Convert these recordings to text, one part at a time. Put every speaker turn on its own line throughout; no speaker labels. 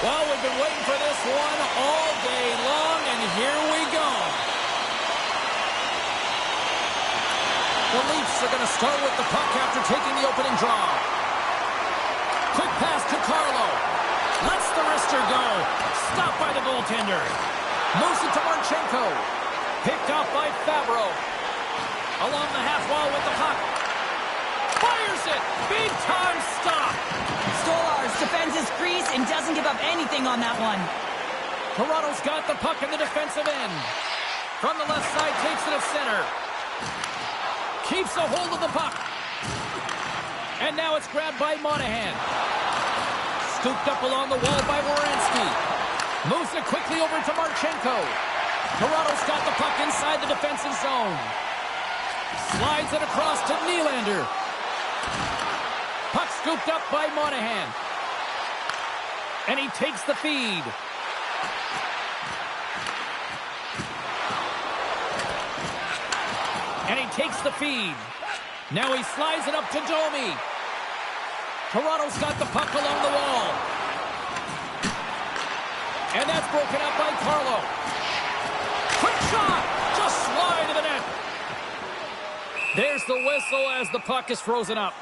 Well, we've been waiting for this one all day long, and here we go. The Leafs are going to start with the puck after taking the opening draw. Quick pass to Carlo. Lets the wrister go. Stopped by the goaltender. Moves it to Marchenko. Picked up by Fabro. Along the half wall with the puck. Fires it. Big time stop.
Stolarz defends his crease and doesn't give up anything on that one.
Toronto's got the puck in the defensive end. From the left side, takes it to center. Keeps a hold of the puck. And now it's grabbed by Monahan. Scooped up along the wall by Werenski. Moves it quickly over to Marchenko. Toronto's got the puck inside the defensive zone. Slides it across to Nylander. Puck scooped up by Monahan. And he takes the feed. And he takes the feed. Now he slides it up to Domi. Toronto's got the puck along the wall. And that's broken up by Carlo. Quick shot! Just wide of the net. There's the whistle as the puck is frozen up.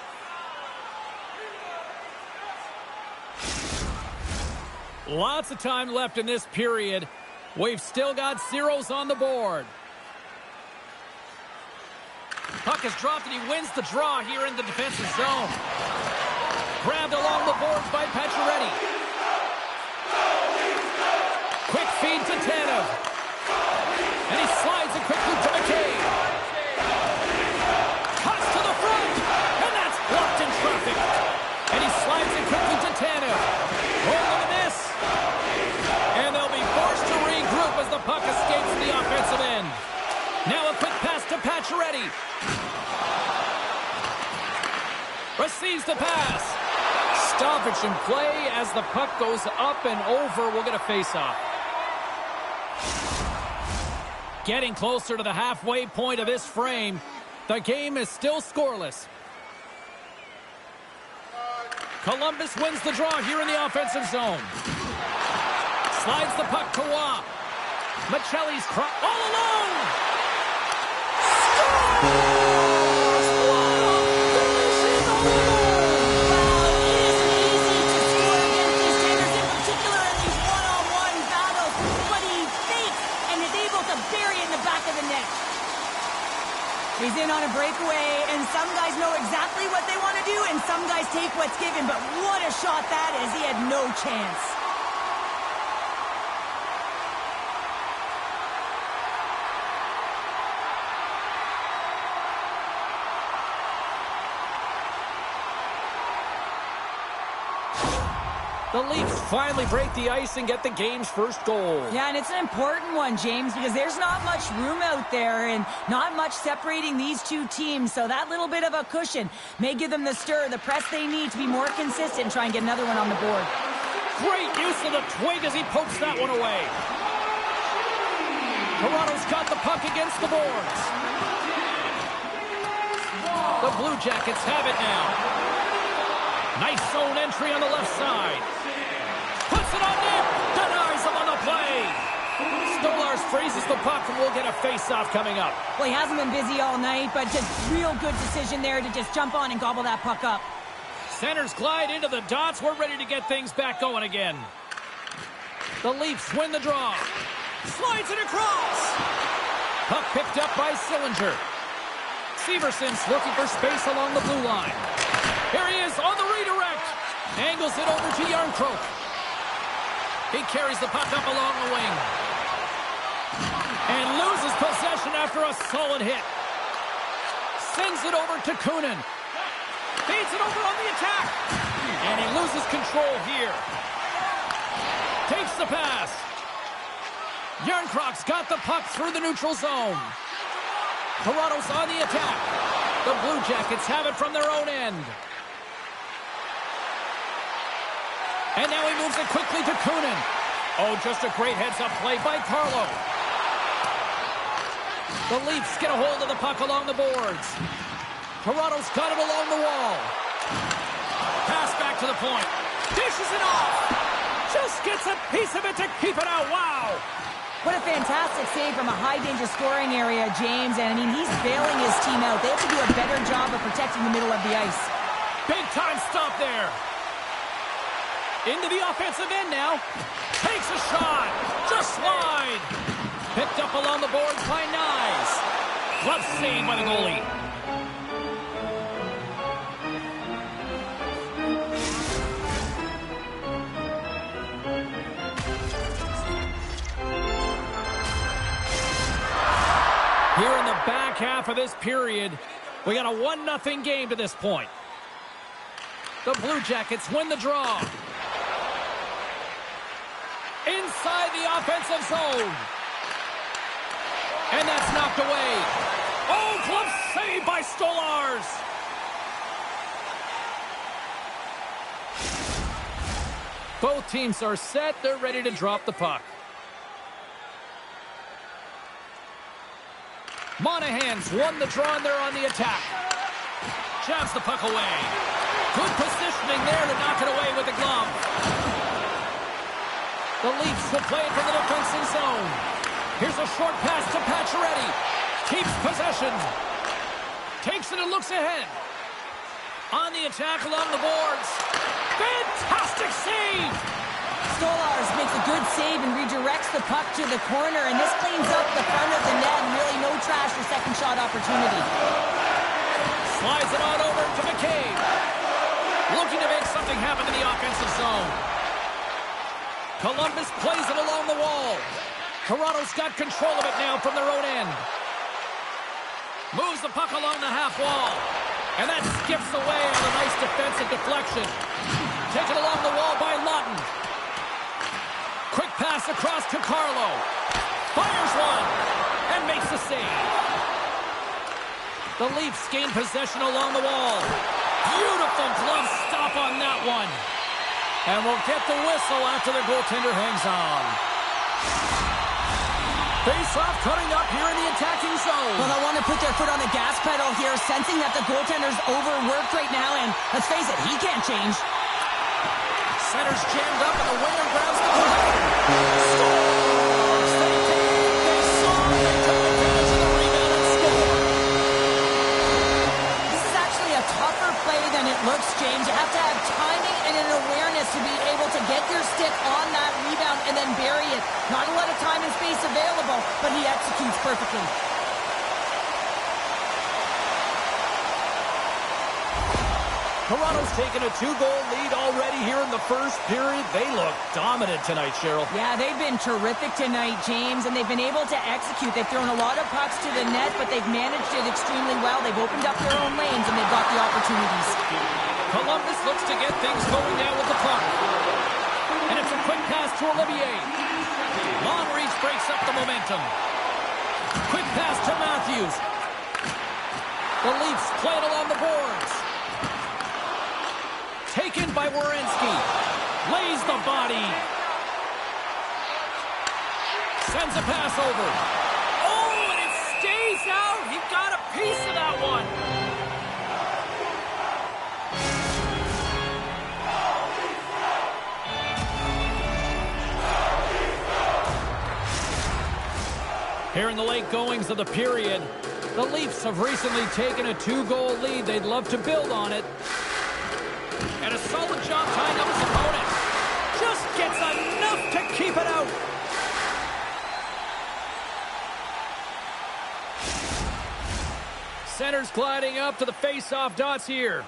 Lots of time left in this period. We've still got zeros on the board. Puck is dropped and he wins the draw here in the defensive zone. Grabbed along the boards by Pacioretty. Quick feed to Tanev. And he slides it quickly to McCabe. Cuts to the front. And that's blocked in traffic. And he slides it quickly to Tanev. Oh, look at this. And they'll be forced to regroup as the puck escapes the offensive end. Now a quick pass to Pacioretty. Receives the pass. Stoppage in play as the puck goes up and over. We'll get a face-off. Getting closer to the halfway point of this frame. The game is still scoreless. Columbus wins the draw here in the offensive zone. Slides the puck to Waugh. Michelli's all alone.
He's in on a breakaway, and some guys know exactly what they want to do, and some guys take what's given, but what a shot that is. He had no chance.
The Leafs finally break the ice and get the game's first goal.
Yeah, and it's an important one, James, because there's not much room out there and not much separating these two teams. So that little bit of a cushion may give them the stir, the press they need to be more consistent and try and get another one on the board.
Great use of the twig as he pokes that one away. Toronto's got the puck against the boards. The Blue Jackets have it now. Nice zone entry on the left side. Puts it on net. Denies him on the play. Stolarz freezes the puck and we'll get a face-off coming up.
Well, he hasn't been busy all night, but just real good decision there to just jump on and gobble that puck up.
Centers glide into the dots. We're ready to get things back going again. The Leafs win the draw. Slides it across. Puck picked up by Sillinger. Severson's looking for space along the blue line. Here he is on the redirect. Angles it over to Järnkrok. He carries the puck up along the wing. And loses possession after a solid hit. Sends it over to Kunin. Feeds it over on the attack. And he loses control here. Takes the pass. Järnkrok's got the puck through the neutral zone. Toronto's on the attack. The Blue Jackets have it from their own end. And now he moves it quickly to Kunin. Oh, just a great heads-up play by Carlo. The Leafs get a hold of the puck along the boards. Toronto's got it along the wall. Pass back to the point. Dishes it off. Just gets a piece of it to keep it out. Wow.
What a fantastic save from a high-danger scoring area, James. And, I mean, he's bailing his team out. They have to do a better job of protecting the middle of the ice.
Big-time stop there. Into the offensive end now. Takes a shot. Just slide. Picked up along the boards by Nyes. Glove save by the goalie. Here in the back half of this period, we got a 1-0 game to this point. The Blue Jackets win the draw. Inside the offensive zone. And that's knocked away. Oh, glove save by Stolars. Both teams are set. They're ready to drop the puck. Monahan's won the draw and they're on the attack. Jabs the puck away. Good positioning there to knock it away with the glove. The Leafs will play it from the defensive zone. Here's a short pass to Pacioretty. Keeps possession. Takes it and looks ahead. On the attack along the boards. Fantastic save!
Stolars makes a good save and redirects the puck to the corner, and this cleans up the front of the net, and really no trash for second shot opportunity.
Slides it on over to McCabe. Looking to make something happen in the offensive zone. Columbus plays it along the wall. Toronto's got control of it now from their own end. Moves the puck along the half wall. And that skips away on a nice defensive deflection. Taken along the wall by Lawton. Quick pass across to Carlo. Fires one. And makes the save. The Leafs gain possession along the wall. Beautiful glove stop on that one. And we'll get the whistle after the goaltender hangs on. Face-off coming up here in the attacking zone.
Well, they'll want to put their foot on the gas pedal here, sensing that the goaltender's overworked right now, and let's face it, he can't change.
Center's jammed up, and the winger grabs the puck. Scores! They did! They saw it! They took advantage of the rebound and scored!
This is actually a tougher play than it looks, James. You have to have timing and an awareness to be able to get your stick on that rebound and then bury it. Not a lot of time and space available, but he executes perfectly.
Toronto's taken a 2-goal lead already here in the first period. They look dominant tonight, Cheryl.
Yeah, they've been terrific tonight, James, and they've been able to execute. They've thrown a lot of pucks to the net, but they've managed it extremely well. They've opened up their own lanes, and they've got the opportunities.
Columbus looks to get things going now with the puck. And it's a quick pass to Olivier. Long reach breaks up the momentum. Quick pass to Matthews. The Leafs play it along the boards. Taken by Werenski. Lays the body. Sends a pass over. Oh, and it stays out. He got a piece of that one. Here in the late goings of the period, the Leafs have recently taken a 2-goal lead. They'd love to build on it. And a solid job tying up his opponent. Just gets enough to keep it out. Center's gliding up to the face-off dots here.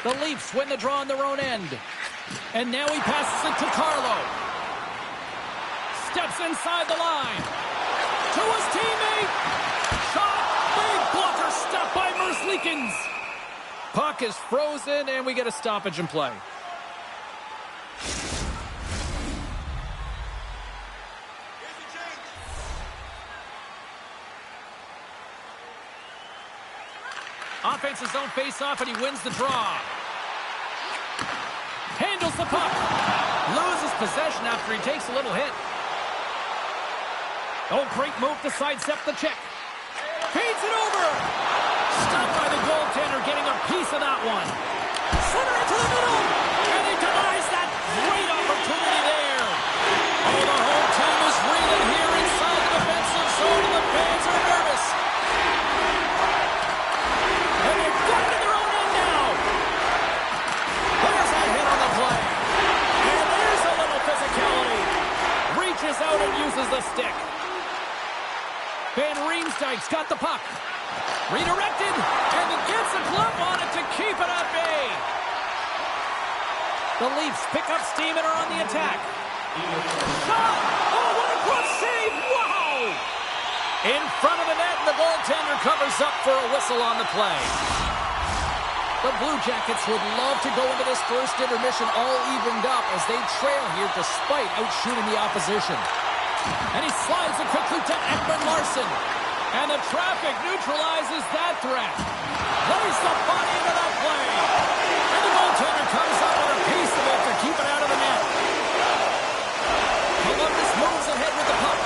The Leafs win the draw on their own end. And now he passes it to Carlo. Steps inside the line. To his teammate. Shot. Big blocker step by Merzlikins. Puck is frozen, and we get a stoppage in play. Offensive zone face-off, and he wins the draw. Handles the puck. Loses possession after he takes a little hit. Oh, great move to sidestep the check. Feeds it over. Stopped by the goaltender getting a piece of that one. Center into the middle. And he denies that great opportunity there. Oh, the whole team is reeling here inside the defensive zone. The fans are nervous. And they've got it in their own end now. There's that hit on the play. And there's a little physicality. Reaches out and uses the stick. Van Riemsdyk's got the puck. Redirected, and he gets a glove on it to keep it at bay. The Leafs pick up steam and are on the attack. Shot! Oh, what a glove save! Wow! In front of the net, and the goaltender covers up for a whistle on the play. The Blue Jackets would love to go into this first intermission all evened up as they trail here despite outshooting the opposition. And he slides it quickly to Ekman Larsson. And the traffic neutralizes that threat. Lays the body into that play. And the goaltender comes up with a piece of it to keep it out of the net. Columbus moves ahead with the puck.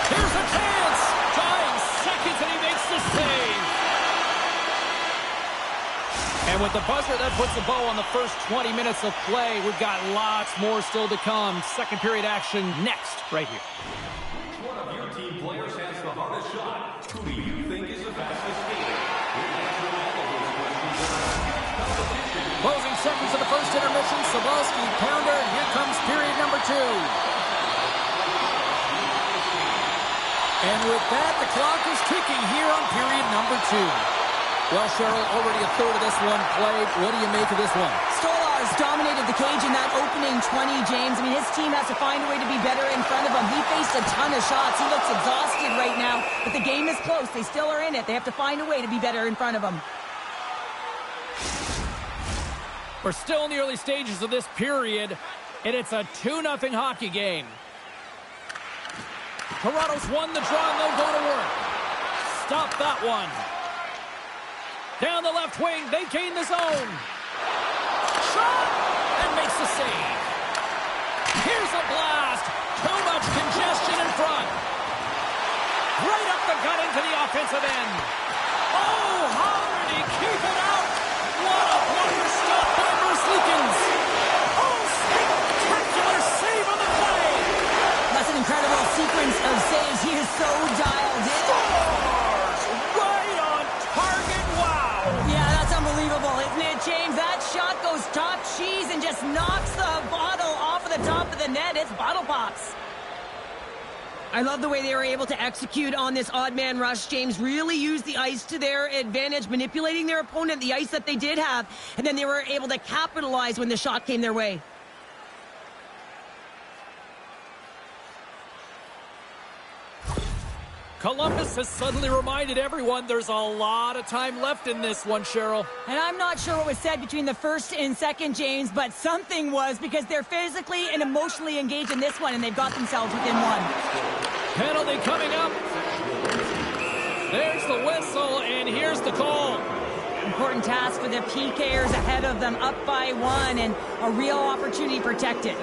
Here's a chance. 5 seconds and he makes the save. And with the buzzer, that puts a bow on the first 20 minutes of play. We've got lots more still to come. Second period action next, right here.
One of your team players has the hardest shot. Who do you think is the fastest skater?
Closing seconds of the first intermission. Sabalski, pounder. Here comes period number 2. And with that, the clock is ticking here on period number 2. Well, Cheryl, already a third of this one played. What do you make of this one?
Stolarz dominated the cage in that opening 20, James. I mean, his team has to find a way to be better in front of him. He faced a ton of shots. He looks exhausted right now, but the game is close. They still are in it. They have to find a way to be better in front of him.
We're still in the early stages of this period, and it's a 2-0 hockey game. Toronto's won the draw, and they'll go to work. Stop that one. Down the left wing, they gain the zone. Shot! And makes the save. Here's a blast. Too much congestion in front. Right up the gut into the offensive end. Oh, how did he keep it out? What a blocker stop by Merzlikins. Oh, spectacular save on the play.
That's an incredible sequence of saves. He is so dialed in.
Stars right on target. Wow.
Yeah, that's unbelievable, isn't it, James? That shot goes top cheese and just knocks the bottle off of the top of the net. It's bottle pops. I love the way they were able to execute on this odd man rush. James really used the ice to their advantage, manipulating their opponent, the ice that they did have, and then they were able to capitalize when the shot came their way.
Columbus has suddenly reminded everyone there's a lot of time left in this one, Cheryl.
And I'm not sure what was said between the first and second, James, but something was, because they're physically and emotionally engaged in this one, and they've got themselves within one.
Penalty coming up. There's the whistle, and here's the call.
Important task for the PKers ahead of them, up by 1, and a real opportunity protected.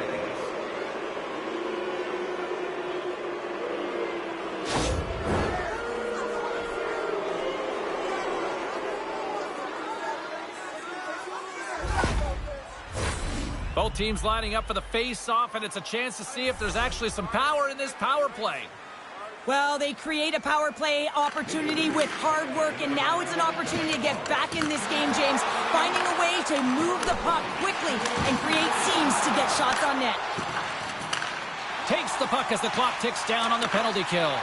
Both teams lining up for the face-off, and it's a chance to see if there's actually some power in this power play.
Well, they create a power play opportunity with hard work, and now it's an opportunity to get back in this game, James, finding a way to move the puck quickly and create seams to get shots on net.
Takes the puck as the clock ticks down on the penalty kill.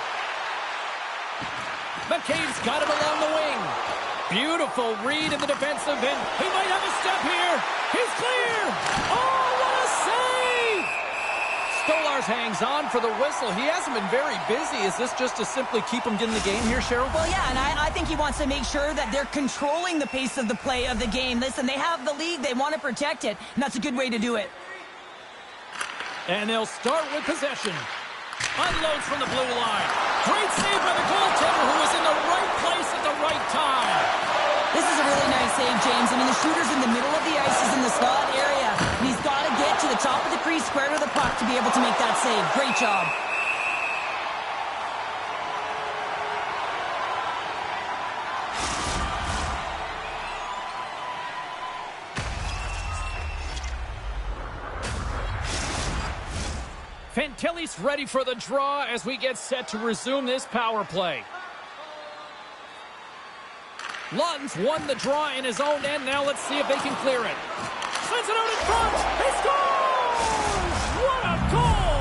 McCabe's got it along the wing. Beautiful read in the defensive end. He might have a step here. He's clear. Oh, what a save! Stolarz hangs on for the whistle. He hasn't been very busy. Is this just to simply keep him in the game here, Cheryl?
Well, yeah, and I think he wants to make sure that they're controlling the pace of the play of the game. Listen, they have the lead. They want to protect it, and that's a good way to do it.
And they'll start with possession. Unloads from the blue line. Great save by the goaltender, who was in the right place at the right time.
This is a really nice save, James. I mean, the shooter's in the middle of the ice. He's in the slot area. And he's got to get to the top of the crease, square to the puck, to be able to make that save. Great job.
Fantilli's ready for the draw as we get set to resume this power play. Lawton's won the draw in his own end. Now let's see if they can clear it. Sends it out in front. He scores! What a goal!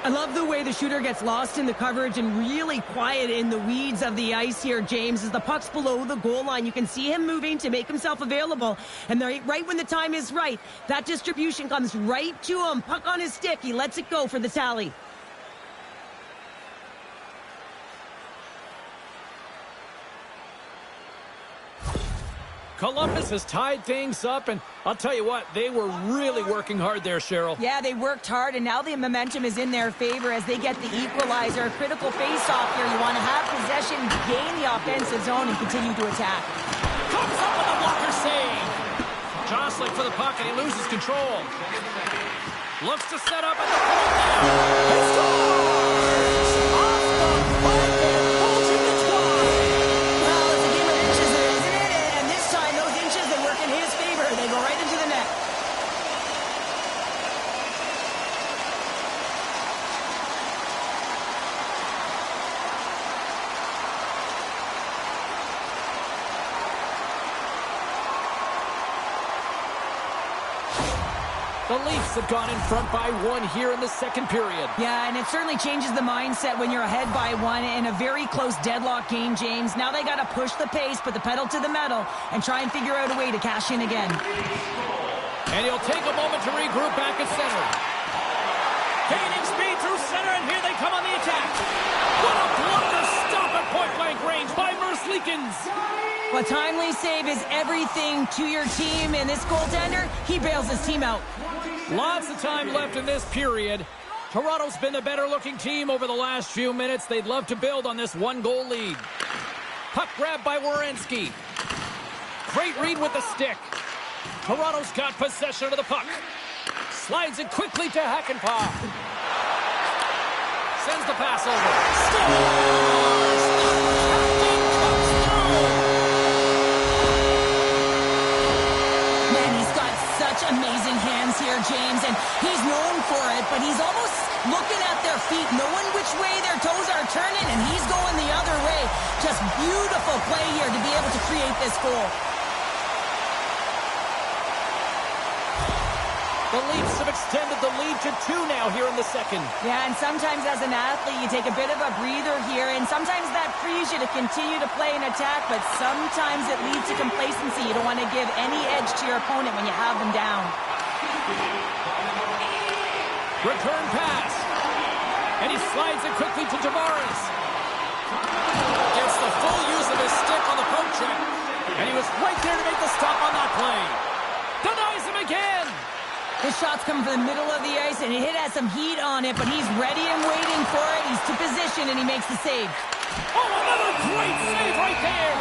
I love the way the shooter gets lost in the coverage and really quiet in the weeds of the ice here, James. As the puck's below the goal line, you can see him moving to make himself available. And right when the time is right, that distribution comes right to him. Puck on his stick. He lets it go for the tally.
Columbus has tied things up, and I'll tell you what, they were really working hard there, Cheryl.
Yeah, they worked hard, and now the momentum is in their favor as they get the equalizer. A critical face-off here. You want to have possession, gain the offensive zone, and continue to attack.
Comes up with a blocker save. Jostling for the puck, and he loses control. Looks to set up at the point now. He scores! Off the puck and pulls in the twine.
Well, it's a game of inches there, isn't it? And this time, those inches, they work in his favor. They go right into the net.
The Leafs have gone in front by one here in the second period.
Yeah, and it certainly changes the mindset when you're ahead by one in a very close deadlock game, James. Now they got to push the pace, put the pedal to the metal, and try and figure out a way to cash in again.
And he'll take a moment to regroup back at center. Gaining speed through center, and here they come on the attack. What a blocker stop at point-blank range by Merzlikins.
Well, timely save is everything to your team, and this goaltender, he bails his team out.
Lots of time left in this period. Toronto's been the better-looking team over the last few minutes. They'd love to build on this one-goal lead. Puck grab by Werenski. Great read with the stick. Toronto's got possession of the puck. Slides it quickly to Hakanpää. Sends the pass over. Scores!
Amazing hands here, James, and he's known for it, but he's almost looking at their feet, knowing which way their toes are turning, and he's going the other way. Just beautiful play here to be able to create this goal.
The Leafs have extended the lead to 2 now here in the second.
Yeah, and sometimes as an athlete, you take a bit of a breather here, and sometimes that frees you to continue to play and attack, but sometimes it leads to complacency. You don't want to give any edge to your opponent when you have them down.
Return pass. And he slides it quickly to Tavares. Gets the full use of his stick on the poke check. And he was right there to make the stop on that play. Denies him again.
His shot's coming from the middle of the ice, and it has some heat on it, but he's ready and waiting for it. He's to position, and he makes the save.
Oh, another great save right there.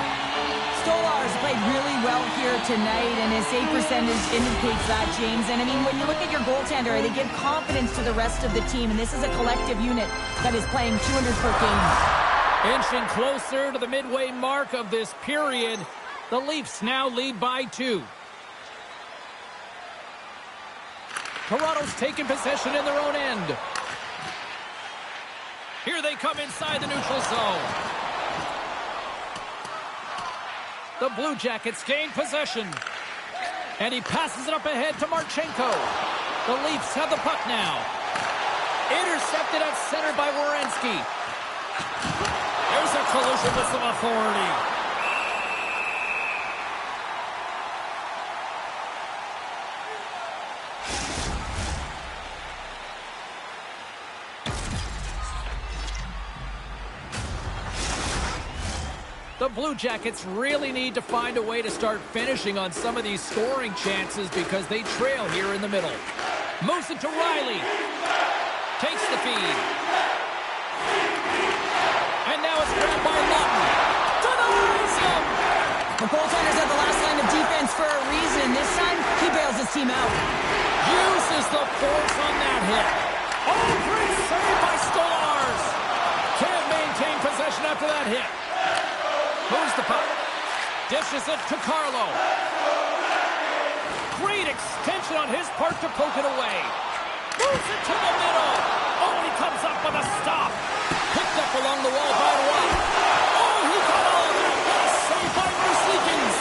Stolar's played really well here tonight, and his save percentage indicates that, James. And, I mean, when you look at your goaltender, they give confidence to the rest of the team, and this is a collective unit that is playing 200 per game.
Inching closer to the midway mark of this period, the Leafs now lead by 2. Toronto's taking possession in their own end. Here they come inside the neutral zone. The Blue Jackets gain possession. And he passes it up ahead to Marchenko. The Leafs have the puck now. Intercepted at center by Werenski. There's a collision with some authority. The Blue Jackets really need to find a way to start finishing on some of these scoring chances because they trail here in the middle. Moves it to Riley. Takes the feed. And now it's grabbed by Lawton. Denies him!
The goaltender's at the last line of defense for a reason. This time, he bails his team out.
Uses the force on that hit. Oh, great save by Stolarz. Can't maintain possession after that hit. Moves the puck. Dishes it to Carlo. Great extension on his part to poke it away. Moves it to the middle. Oh, he comes up with a stop. Picked up along the wall by Watt. Oh, he got all of that. What a save by Bruce Leakins.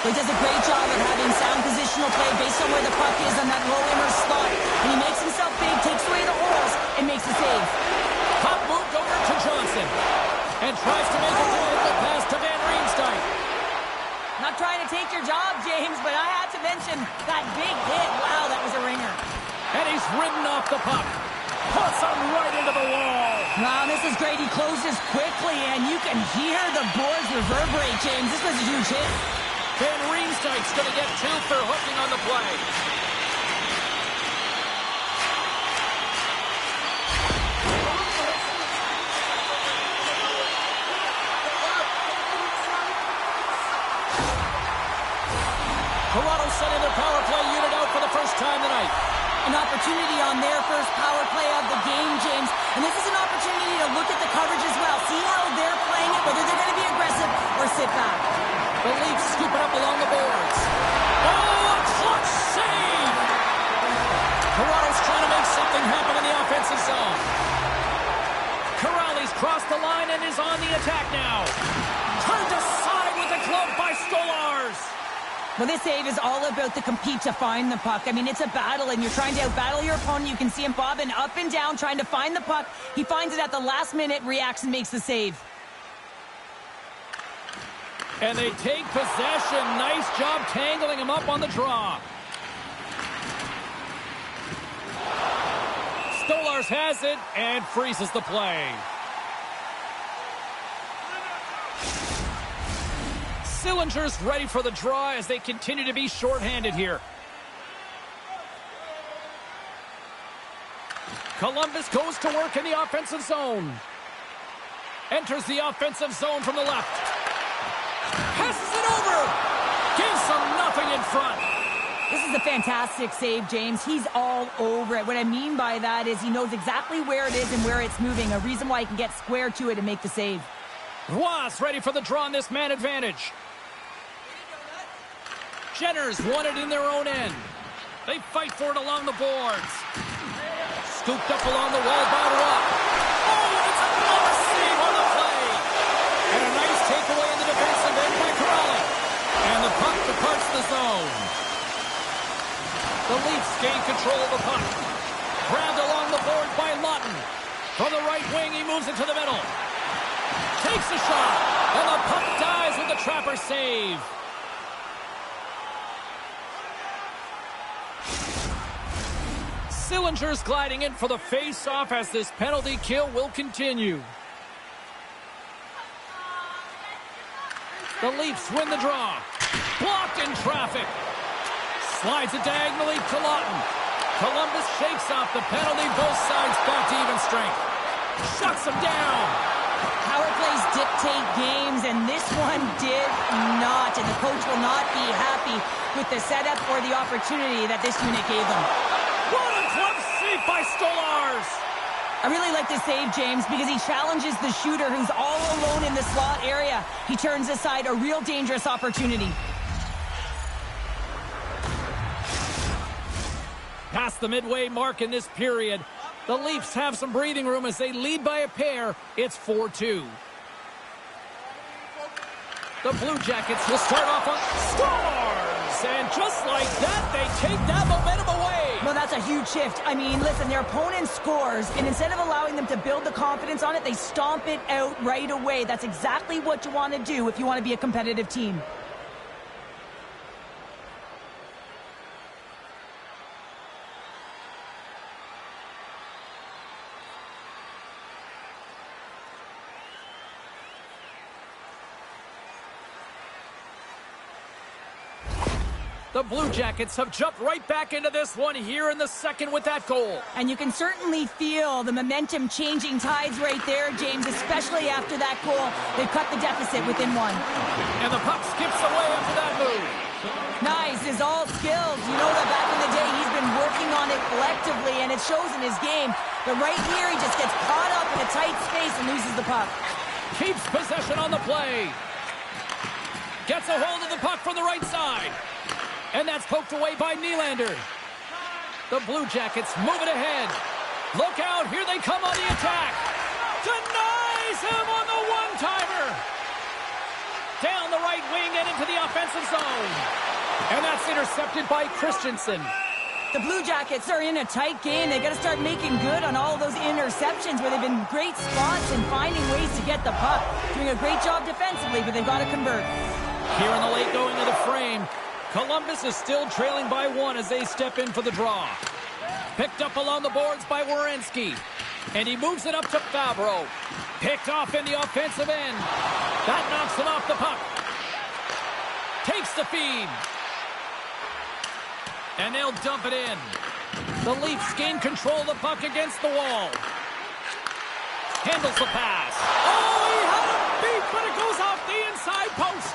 He does a great job of having sound positional play based on where the puck is on that low inner slot. And he makes himself big, takes away the holes, and makes the save.
Puck moved over to Johnson. And tries to make a good pass to Van Riemsdyk.
Not trying to take your job, James, but I had to mention that big hit. Wow, that was a ringer.
And he's ridden off the puck. Puts him right into the wall.
Wow, this is great. He closes quickly, and you can hear the boards reverberate, James. This was a huge hit.
Van Riemsdyk's going to get 2 for hooking on the play. Toronto sending their power play unit out for the first time tonight.
An opportunity on their first power play of the game, James. And this is an opportunity to look at the coverage as well. See how they're playing it, whether they're going to be aggressive or sit back.
The Leafs scoop it up along the boards. Oh, a clutch save! Toronto's trying to make something happen in the offensive zone. Corrali's crossed the line and is on the attack now. Turned aside with the glove by Stolarz.
Well, this save is all about the compete to find the puck. I mean, it's a battle, and you're trying to outbattle your opponent. You can see him bobbing up and down, trying to find the puck. He finds it at the last minute, reacts, and makes the save.
And they take possession. Nice job tangling him up on the draw. Stolarz has it and freezes the play. Sillinger's ready for the draw as they continue to be shorthanded here. Columbus goes to work in the offensive zone. Enters the offensive zone from the left. Passes it over. Gives them nothing in front.
This is a fantastic save, James. He's all over it. What I mean by that is he knows exactly where it is and where it's moving. A reason why he can get square to it and make the save.
Roy's ready for the draw on this man advantage. Jenners won it in their own end. They fight for it along the boards. Scooped up along the wall by Roy. Oh, it's another save on the play. And a nice takeaway in the defensive end by Corrali. And the puck departs the zone. The Leafs gain control of the puck. Grabbed along the board by Lawton. From the right wing, he moves it to the middle. Takes a shot. And the puck dies with the Trapper save. Sillinger's gliding in for the face-off as this penalty kill will continue. The Leafs win the draw. Blocked in traffic. Slides it diagonally to Lawton. Columbus shakes off the penalty. Both sides back to even strength. Shuts them down.
Power plays dictate games, and this one did not. And the coach will not be happy with the setup or the opportunity that this unit gave them.
What a glove save by Stolarz!
I really like this save, James, because he challenges the shooter who's all alone in the slot area. He turns aside a real dangerous opportunity.
Past the midway mark in this period, the Leafs have some breathing room as they lead by a pair. It's 4-2. The Blue Jackets will start off on Stolarz, and just like that, they take that momentum away.
Well, that's a huge shift. I mean, listen, their opponent scores, and instead of allowing them to build the confidence on it, they stomp it out right away. That's exactly what you want to do if you want to be a competitive team.
The Blue Jackets have jumped right back into this one here in the second with that goal.
And you can certainly feel the momentum changing tides right there, James, especially after that goal. They cut the deficit within one.
And the puck skips away after that move.
Nice, is all skills. You know that back in the day, he's been working on it collectively, and it shows in his game. But right here, he just gets caught up in a tight space and loses the puck.
Keeps possession on the play. Gets a hold of the puck from the right side. And that's poked away by Nylander. The Blue Jackets move it ahead. Look out, here they come on the attack. Denies him on the one-timer. Down the right wing and into the offensive zone. And that's intercepted by Christensen.
The Blue Jackets are in a tight game. They got to start making good on all of those interceptions where they've been great spots and finding ways to get the puck. Doing a great job defensively, but they've got to convert.
Here in the late going of the frame, Columbus is still trailing by 1 as they step in for the draw. Picked up along the boards by Werenski. And he moves it up to Fabro. Picked off in the offensive end. That knocks him off the puck. Takes the feed. And they'll dump it in. The Leafs gain control of the puck against the wall. Handles the pass. Oh, he had him beat, but it goes off the inside post.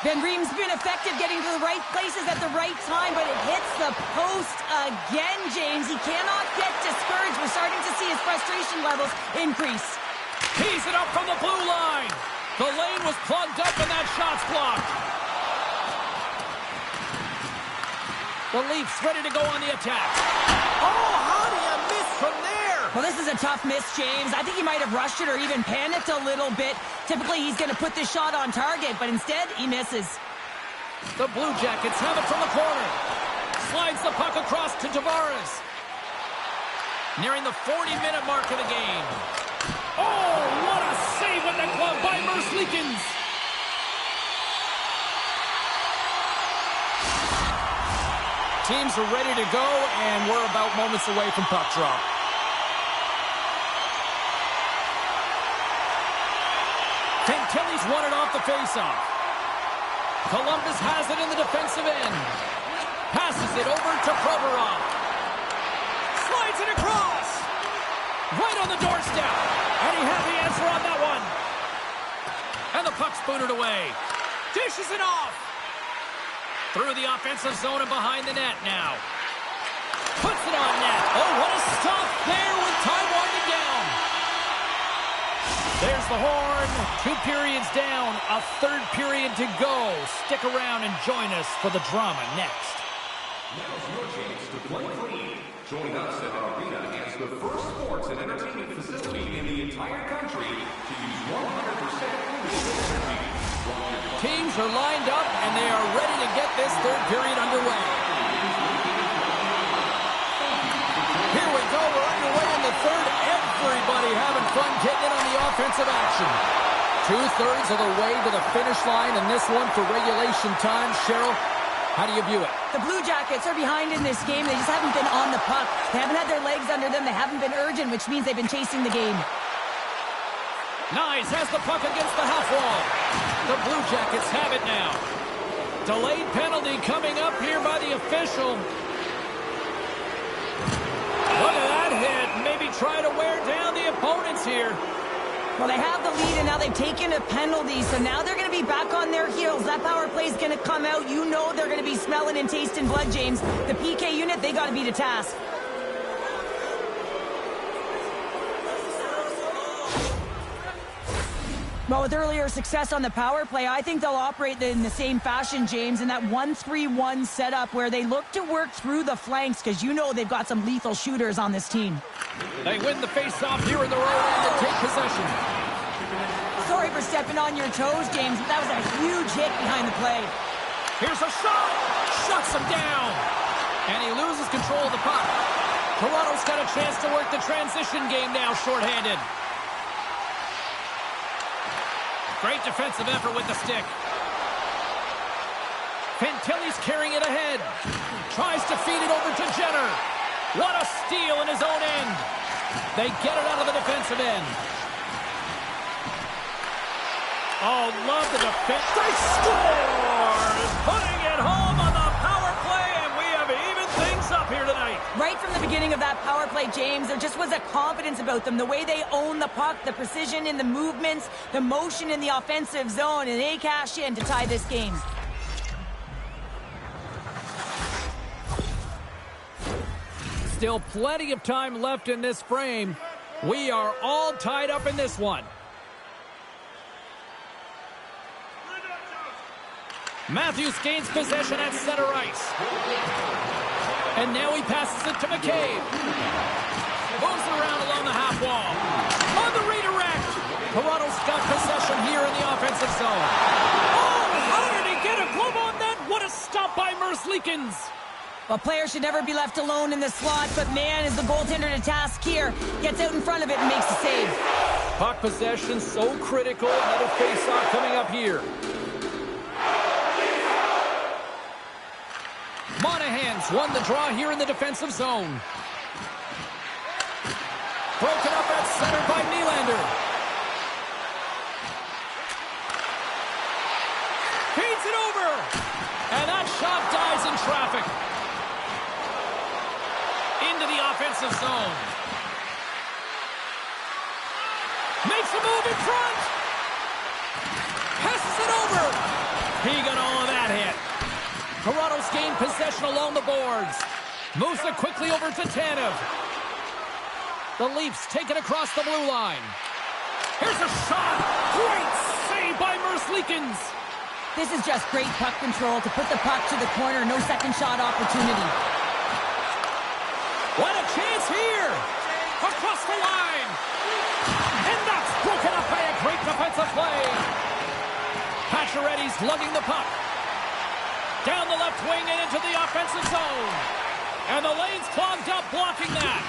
Van Riem's been effective getting to the right places at the right time, but it hits the post again, James. He cannot get discouraged. We're starting to see his frustration levels increase.
Tees it up from the blue line. The lane was plugged up and that shot's blocked. The Leafs ready to go on the attack. Oh, how do you miss from there?
Well, this is a tough miss, James. I think he might have rushed it or even panicked a little bit. Typically, he's going to put this shot on target, but instead, he misses.
The Blue Jackets have it from the corner. Slides the puck across to Tavares. Nearing the 40-minute mark of the game. Oh, what a save with the glove by Merzlikins. Teams are ready to go, and we're about moments away from puck drop. Fantilli's won it off the faceoff. Columbus has it in the defensive end. Passes it over to Provorov. Slides it across. Right on the doorstep. And he had the answer on that one. And the puck's booted away. Dishes it off. Through the offensive zone and behind the net now. Puts it on net. Oh, what a stop there with time winding down. There's the horn. 2 periods down. A 3rd period to go. Stick around and join us for the drama next.
Now's your chance to play clean. Join us at our arena as the first sports and entertainment facility in the entire country to use 100% renewable energy.
Teams are lined up, and they are ready to get this 3rd period underway. Here we go. We're underway in the 3rd. Everybody having fun getting in on the offensive action. 2/3 of the way to the finish line, and this one for regulation time. Cheryl, how do you view it?
The Blue Jackets are behind in this game. They just haven't been on the puck. They haven't had their legs under them. They haven't been urgent, which means they've been chasing the game.
Nyes has the puck against the half wall. The Blue Jackets have it now. Delayed penalty coming up here by the official. Look at that hit. Maybe try to wear down the opponents here.
Well, they have the lead, and now they've taken a penalty, so now they're going to be back on their heels. That power play is going to come out. You know they're going to be smelling and tasting blood, James. The PK unit, they got to be to task. Well, with earlier success on the power play, I think they'll operate in the same fashion, James, in that 1-3-1 setup where they look to work through the flanks because you know they've got some lethal shooters on this team.
They win the face-off here in the road and take possession.
Sorry for stepping on your toes, James, but that was a huge hit behind the play.
Here's a shot. Shuts him down. And he loses control of the puck. Toronto's got a chance to work the transition game now, shorthanded. Great defensive effort with the stick. Fantilli's carrying it ahead. Tries to feed it over to Jenner. What a steal in his own end. They get it out of the defensive end. Oh, love the defense. They score! Putting it home on the power play, and we have evened things up here tonight.
Right from the beginning of that power play, James, there just was a confidence about them. The way they own the puck, the precision in the movements, the motion in the offensive zone, and they cash in to tie this game.
Still plenty of time left in this frame. We are all tied up in this one. Matthews gains possession at center ice. And now he passes it to McCabe. Moves it around along the half wall. On the redirect. Toronto's got possession here in the offensive zone. Oh, how did he get a glove on that? What a stop by Merzlikins.
Well, players should never be left alone in the slot, but man, is the goaltender to task here. Gets out in front of it and makes the save.
Puck possession so critical. Another face-off coming up here. Monahan's won the draw here in the defensive zone. Broken up at center by Nylander. Feeds it over. And that shot dies in traffic. Into the offensive zone. Makes a move in front. Passes it over. He got all of that hit. Toronto's gained possession along the boards. Moves it quickly over to Tanev. The Leafs take it across the blue line. Here's a shot. Great save by Merzlikins.
This is just great puck control to put the puck to the corner. No second shot opportunity.
What a chance here. Across the line. And that's broken up by a great defensive play. Pacioretty's lugging the puck. Down the left wing and into the offensive zone. And the lane's clogged up, blocking that.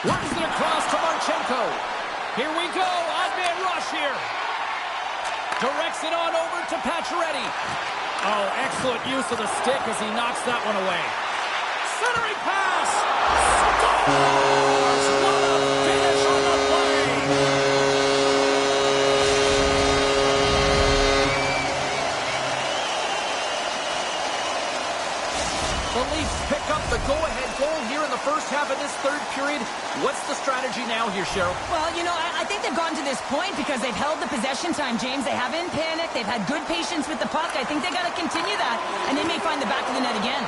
Works it across to Marchenko. Here we go. Odd man rush here. Directs it on over to Pacioretty. Oh, excellent use of the stick as he knocks that one away. Centering pass. Scores! What a finish on the play. The Leafs pick up the go-ahead goal here in the first half of this third period. What's the strategy now here, Cheryl?
Well, you know, I think they've gotten to this point because they've held the possession time, James. They haven't panicked. They've had good patience with the puck. I think they got to continue that, and they may find the back of the net again.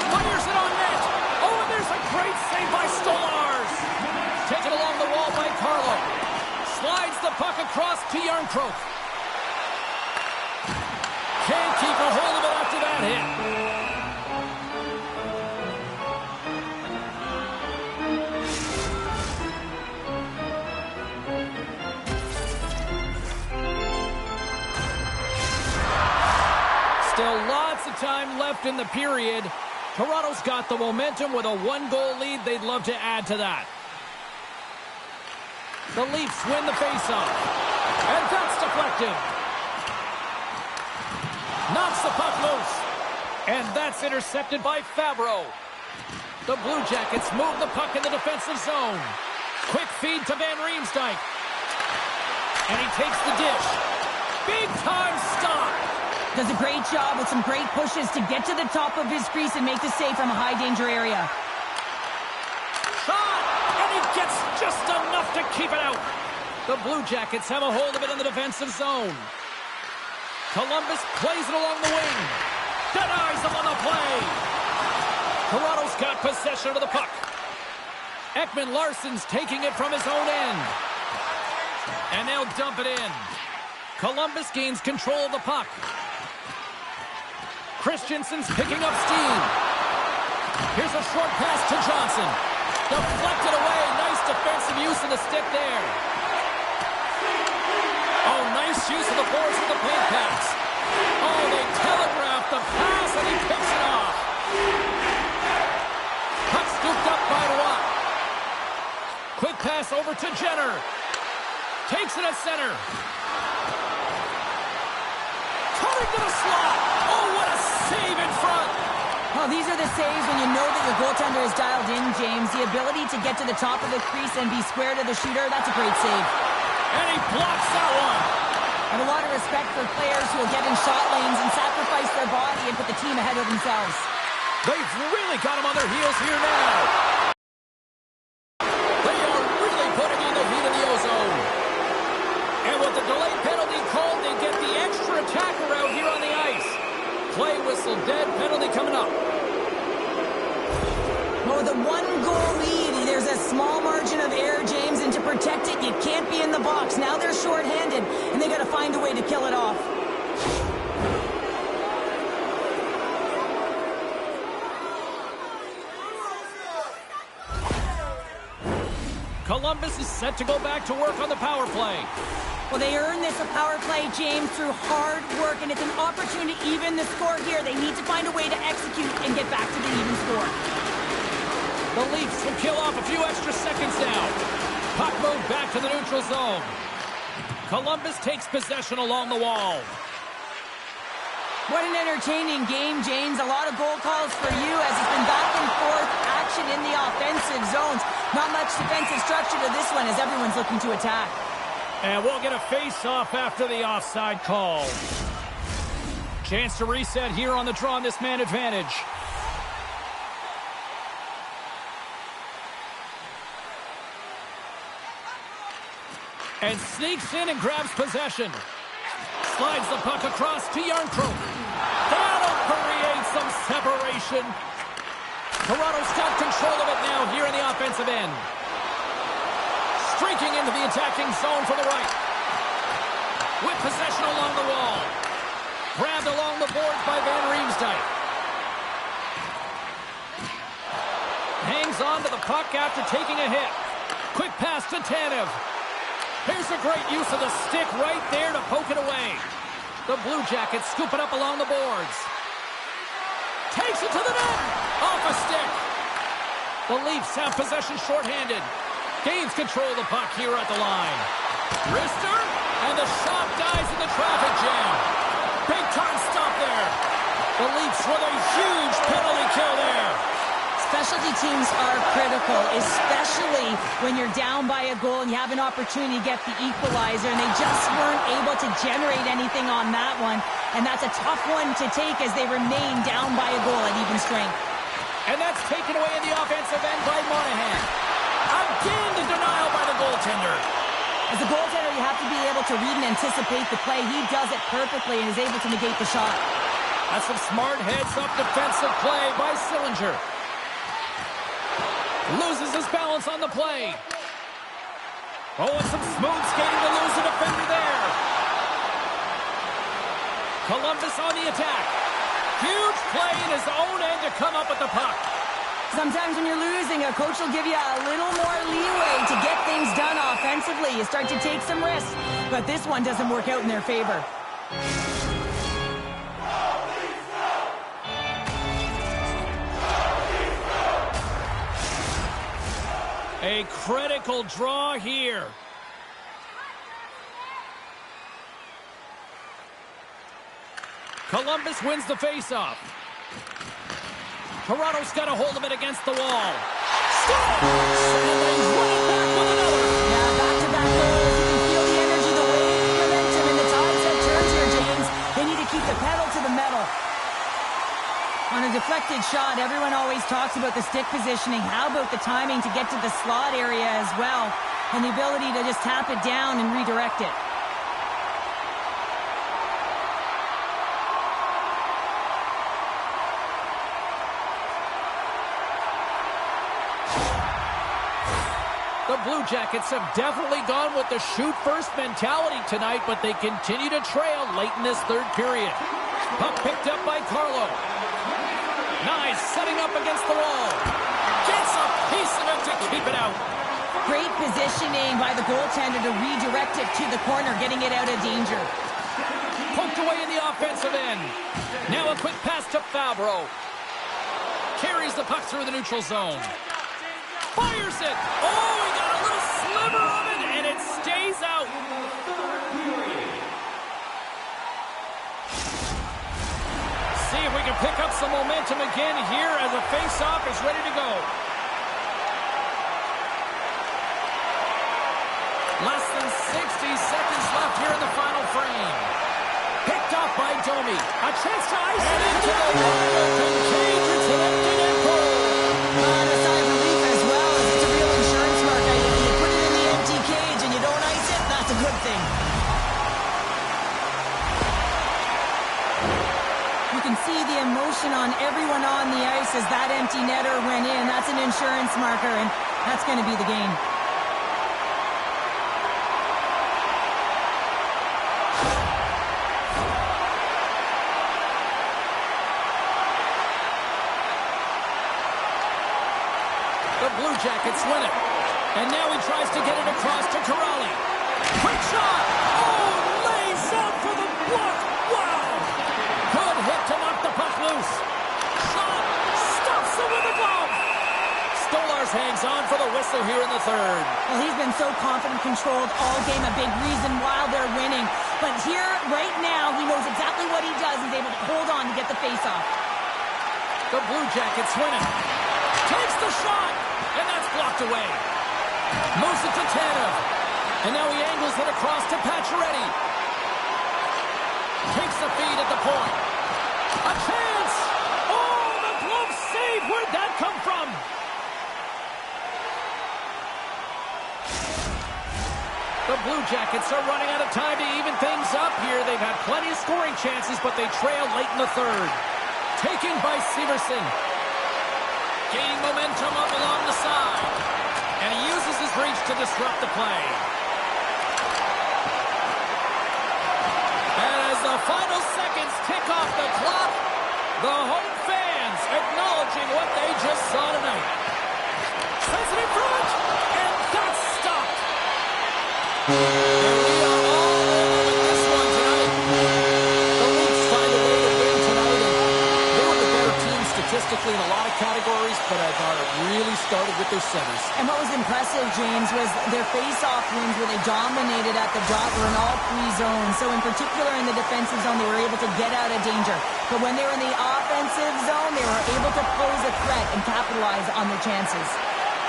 Fires it on net. Oh, and there's a great save by Stolarz. Taken along the wall by Carlo. Slides the puck across to Yarncroke. Can't keep a hold of it after that hit. Still lots of time left in the period. Toronto's got the momentum with a one-goal lead. They'd love to add to that. The Leafs win the faceoff. And that's deflected. Knocks the puck loose. And that's intercepted by Fabro. The Blue Jackets move the puck in the defensive zone. Quick feed to Van Riemsdyk. And he takes the dish. Big-time stop.
Does a great job with some great pushes to get to the top of his crease and make the save from a high-danger area.
Shot! And he gets just enough to keep it out. The Blue Jackets have a hold of it in the defensive zone. Columbus plays it along the wing. Denies him on the play. Toronto's got possession of the puck. Ekman Larsson's taking it from his own end. And they'll dump it in. Columbus gains control of the puck. Christensen's picking up steam. Here's a short pass to Johnson. Deflected away. Nice defensive use of the stick there. Oh, nice use of the force with the paint pass. Oh, they telegraphed the pass and he picks it off. Puck scooped up by Watt. Quick pass over to Jenner. Takes it at center. Cutting to the slot. Oh, what a save in front.
Well, these are the saves when you know that your goaltender is dialed in, James. The ability to get to the top of the crease and be square to the shooter, that's a great save.
And he blocks that one.
I have a lot of respect for players who will get in shot lanes and sacrifice their body and put the team ahead of themselves.
They've really got him on their heels here now. They are really putting on the heat in the ozone. And with the delayed penalty called, they get the extra attacker out here on the ice. Play whistle dead, penalty coming up.
Well, with a one-goal lead, there's a small margin of error, James, and to protect it, you can't be in the box. Now they're shorthanded, and they got to find a way to kill it off.
Columbus is set to go back to work on the power play.
Well, they earned this power play, James, through hard work, and it's an opportunity to even the score here. They need to find a way to execute and get back to the even score.
The Leafs will kill off a few extra seconds now. Puck moved back to the neutral zone. Columbus takes possession along the wall.
What an entertaining game, James. A lot of goal calls for you as it's been back and forth action in the offensive zones. Not much defensive structure to this one as everyone's looking to attack.
And we'll get a face-off after the offside call. Chance to reset here on the draw on this man advantage. And sneaks in and grabs possession. Slides the puck across to Yarncroke. That'll create some separation. Toronto's got control of it now here in the offensive end. Streaking into the attacking zone for the right. With possession along the wall. Grabbed along the boards by Van Riemsdyk. Hangs on to the puck after taking a hit. Quick pass to Tanev. Here's a great use of the stick right there to poke it away. The Blue Jackets scoop it up along the boards. Takes it to the net. Off a stick. The Leafs have possession shorthanded. Gains control of the puck here at the line. Wrister, and the shot dies in the traffic jam. Big time stop there. The Leafs with a huge penalty kill there.
Specialty teams are critical, especially when you're down by a goal and you have an opportunity to get the equalizer, and they just weren't able to generate anything on that one. And that's a tough one to take as they remain down by a goal at even strength.
And that's taken away in the offensive end by Monahan. Again, the denial by the goaltender.
As a goaltender, you have to be able to read and anticipate the play. He does it perfectly and is able to negate the shot.
That's some smart heads-up defensive play by Sillinger. Loses his balance on the play. Oh, and some smooth skating to lose the defender there. Columbus on the attack. Huge play in his own end to come up with the puck.
Sometimes when you're losing, a coach will give you a little more leeway to get things done offensively. You start to take some risks, but this one doesn't work out in their favor.
A critical draw here. Columbus wins the faceoff. Toronto's got a hold of it against the wall. Scores! And they run it back with another.
Yeah, back-to-back goals. You can feel the energy, the wave, the momentum, and the tides have turned here, James. They need to keep the pedal to the metal. On a deflected shot, everyone always talks about the stick positioning. How about the timing to get to the slot area as well? And the ability to just tap it down and redirect it.
The Blue Jackets have definitely gone with the shoot-first mentality tonight, but they continue to trail late in this third period. Puck picked up by Carlo. Nice, setting up against the wall. Gets a piece of it to keep it out.
Great positioning by the goaltender to redirect it to the corner, getting it out of danger.
Poked away in the offensive end. Now a quick pass to Fabro. Carries the puck through the neutral zone. Fires it. Oh, he got a little sliver of it, and it stays out. See if we can pick up some momentum again here as the face-off is ready to go. Less than 60 seconds left here in the final frame. Picked up by Domi. A chance to ice it into the wide open cage. It's an empty net goal.
A sigh of relief as well, as it's a real insurance mark. You put it in the empty cage and you don't ice it, that's a good thing. You can see the emotion on everyone on the ice as that empty netter went in. That's an insurance marker, and that's going to be the game.
The Blue Jackets win it. And now he tries to get it across to Corrali. Quick shot! Oh, lays out for the block! Wow! Good hit to knock the puck loose. Shot! Stops it with a glove! Stolarz hangs on for the whistle here in the third.
Well, he's been so confident, controlled all game, a big reason why they're winning. But here, right now, he knows exactly what he does. He's able to hold on to get the face-off.
The Blue Jackets win it. Takes the shot, and that's blocked away. Moves it to Tanev. And now he angles it across to Pacioretty. Takes the feed at the point. A chance! Oh, the glove save! Where'd that come from? The Blue Jackets are running out of time to even things up here. They've had plenty of scoring chances, but they trail late in the third. Taken by Severson. Gaining momentum up along the side. And he uses his reach to disrupt the play. And as the final seconds tick off the clock, the home fans acknowledging what they just saw tonight. Sends it in front, and that's stopped. And we are all over with this one tonight. The Leafs find a way to win tonight, and they were the better team statistically in a lot of categories, but I thought it really started with their centers.
And what was impressive, James, was their face-off wins where they dominated at the dot or in all three zones. So in particular in the defensive zone, they were able to get out of danger. But when they were in the offensive zone, they were able to pose a threat and capitalize on their chances.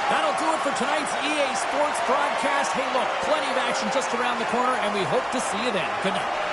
That'll do it for tonight's EA Sports broadcast. Hey, look, plenty of action just around the corner, and we hope to see you then. Good night.